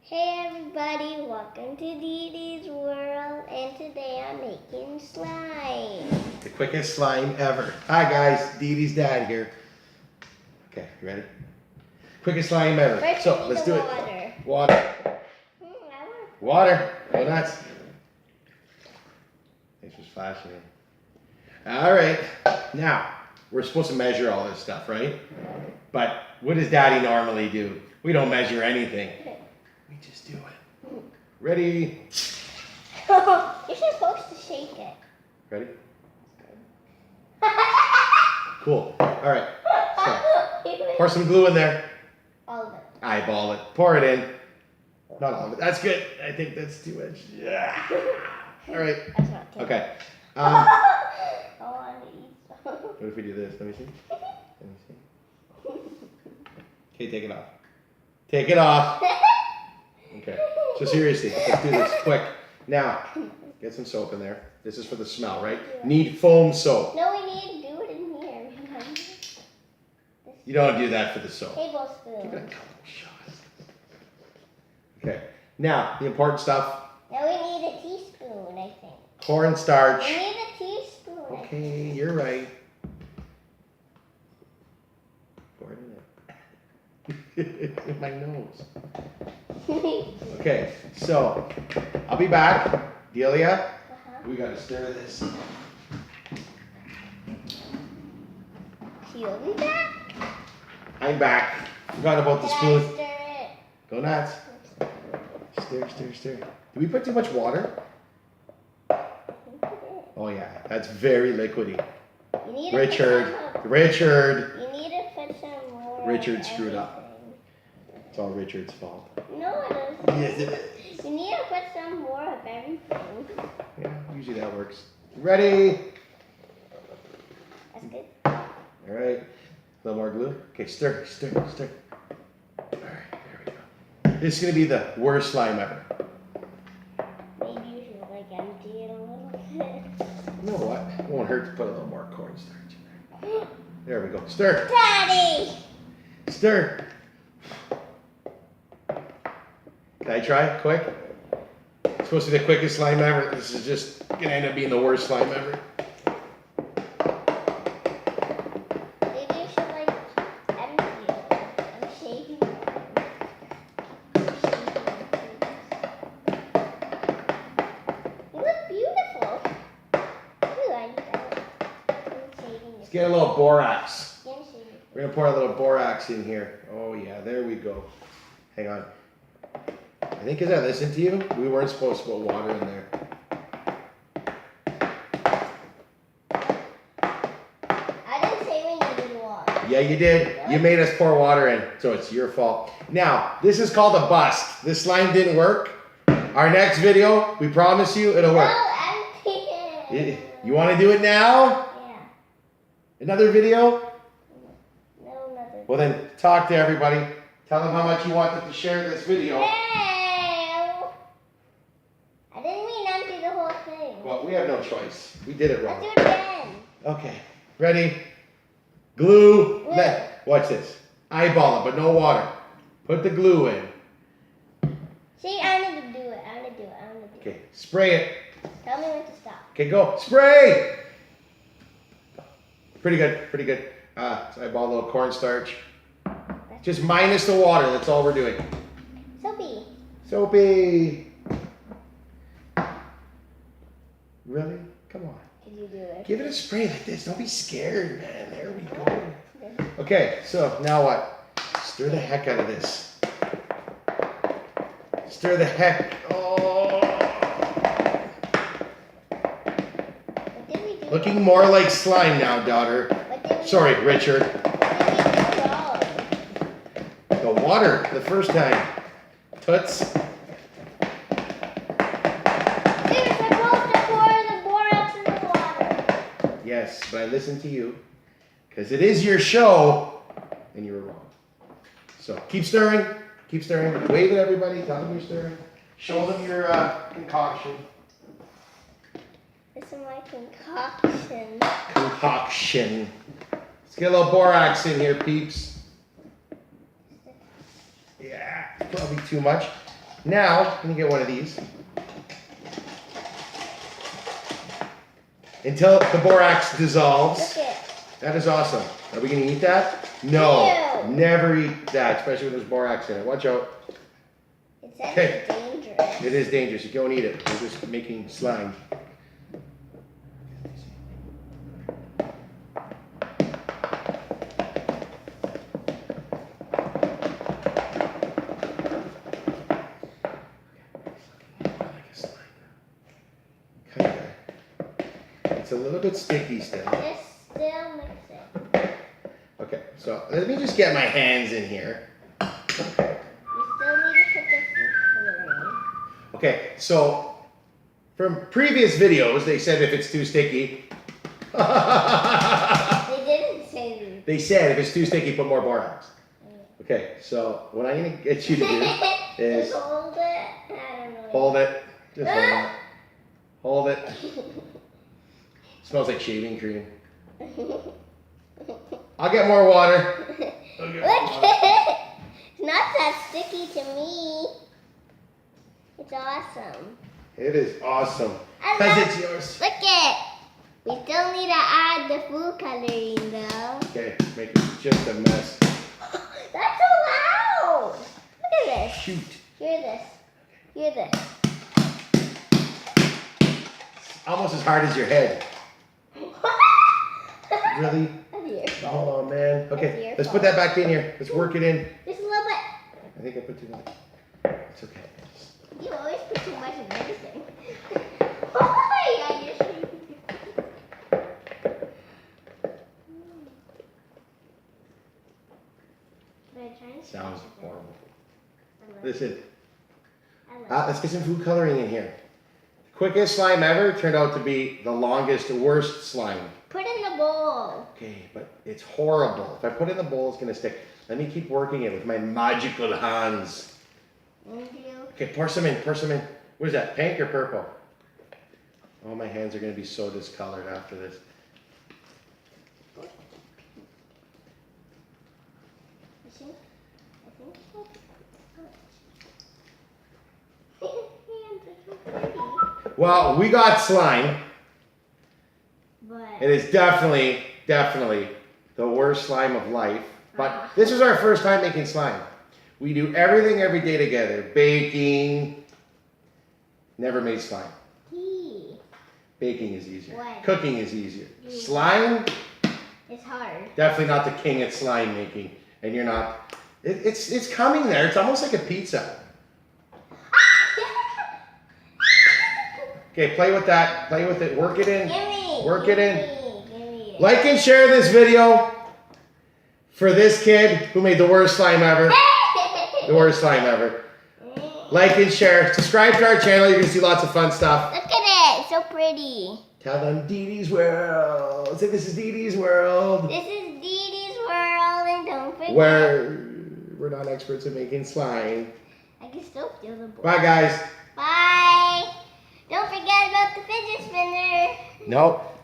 Hey everybody, welcome to DEE DEE'S World, and today I'm making slime. The quickest slime ever. Hi guys, Dee Dee's dad here. Okay, you ready? Quickest slime ever. First So let's do water. it. Water. Water. Go nuts. Thanks for splashing it. Alright, now we're supposed to measure all this stuff, right? But what does Daddy normally do? We don't measure anything. We just do it. Ready? You're supposed to shake it. Ready? Cool. Alright. So, pour some glue in there. All of it. Eyeball it. Pour it in. Not all of it. That's good. I think that's too much. Yeah. Alright. That's not too Okay. I want to eat some. What if we do this? Let me see. Let me see. Okay, take it off. Take it off. Okay. So seriously, let's do this quick. Now, get some soap in there. This is for the smell, right? Yeah. Need foam soap. No, we need to do it in here. Remember? You don't do that for the soap. Tablespoon. Give it a couple shots. Okay. Now, the important stuff. Now we need a teaspoon, I think. Cornstarch. We need a teaspoon. Okay, you're right. Pour it in there. In my nose. Okay, so I'll be back. Delia, we gotta stir this. You'll be back? I'm back. Forgot about the Dad, spoon. stir it. Go nuts. Stir, stir, stir. Did we put too much water? Oh yeah, that's very liquidy. You need to Richard. Put Richard. you need to put some more. Richard of screwed up. everything. It's all Richard's fault. No, it isn't. Yes, it is. You need to put some more of everything. Yeah, usually that works. Ready? That's good. All right. A little more glue. Okay, stir, stir, stir. All right, there we go. This is gonna be the worst slime ever. Maybe you should like empty it a little bit. You know what? It won't hurt to put a little more cornstarch in there. There we go. Stir. Daddy! Stir. Can I try? Quick? It's supposed to be the quickest slime ever. This is just gonna end up being the worst slime ever. Maybe you should like empty it and shake it. You look beautiful. You like that. Let's get a little borax. Skin shading. We're gonna pour a little borax in here. Oh yeah, there we go. Hang on. I think as I listened to you, we weren't supposed to put water in there. I didn't say we needed water. Yeah, you did. You made us pour water in, so it's your fault. Now, this is called a bust. This slime didn't work. Our next video, we promise you, it'll work. No, empty it. You want to do it now? Yeah. Another video? No, nothing. Well then, talk to everybody. Tell them how much you want them to share this video. I didn't mean empty the whole thing. Well, we have no choice. We did it Let's wrong. do it again. Okay, ready? Glue. Glue. Watch this. Eyeball it, but no water. Put the glue in. See, I'm gonna do it. I'm gonna do it. I'm gonna do it. Okay, spray it. Tell me when to stop. Okay, go. Spray! Pretty good, pretty good. So eyeball a little cornstarch. Just minus the water, that's all we're doing. Soapy. Soapy. Really? Come on. Could you do it? Give it a spray like this. Don't be scared, man. There we go. Okay, so now what? Stir the heck out of this. Stir the heck. Oh. What did we do? Looking more like slime now, daughter. What did we Sorry, Richard. What did we do wrong? The water the first time. Toots. We were supposed to pour the borax in the water. Yes, but I listened to you. Because it is your show, and you were wrong. So keep stirring. Keep stirring. Wave at everybody. Tell them you're stirring. Show them your concoction. This is my concoction. Concoction. Let's get a little borax in here, peeps. Yeah, probably too much. Now, let me get one of these. Until the borax dissolves. Look it. That is awesome. Are we going to eat that? No. Ew. Never eat that, especially when there's borax in it. Watch out. It says Okay. it's dangerous. It is dangerous. You don't eat it. We're just making slime. It's a little bit sticky still. Just still mix it. Okay, so let me just get my hands in here. You still need to put the food coloring. Okay, so from previous videos, they said if it's too sticky. They didn't say that. They said if it's too sticky, put more borax. Okay, so what I'm going to get you to do is Just hold it. I don't know. hold it. Just hold it. Hold it. Smells like shaving cream. I'll get more water. Look at it. It's not that sticky to me. It's awesome. It is awesome. I Because love- it's yours. Look it. We still need to add the food coloring though. Okay, make it just a mess. That's so loud. Look at this. Shoot. Hear this. Hear this. Almost as hard as your head. Really? That's your fault. Oh man. That's Okay, your let's put that back in here. Let's work it in. Just a little bit. I think I put too much. It's okay. You always put too much of everything. Oh yeah, you're shaking. Sounds horrible. Listen, I love let's get some food coloring in here. Quickest slime ever turned out to be the longest, worst slime. Put in the bowl. Okay, but it's horrible. If I put it in the bowl, it's gonna stick. Let me keep working it with my magical hands. Thank you. Okay, pour some in, pour some in. What is that, pink or purple? Oh, my hands are gonna be so discolored after this. I think so. Hands are so pretty. Well, we got slime. But It is definitely the worst slime of life. But this is our first time making slime. We do everything every day together. Baking. Never made slime. tea. Baking is easier. What? Cooking is easier. Slime, It's hard. definitely not the king at slime making. And you're not. It's coming there. It's almost like a pizza. Okay, play with that. Play with it. Work it in. Gimme. Work it in. Gimme. Like and share this video for this kid who made the worst slime ever. The worst slime ever. Like and share. Subscribe to our channel. You're going to see lots of fun stuff. Look at it. It's so pretty. Tell them DEE DEE'S World. Say this is DEE DEE'S World. This is DEE DEE'S World, and don't forget. Where we're not experts at making slime. I can still feel the bowl. Bye, guys. Bye. Don't forget about the fidget spinner. Nope.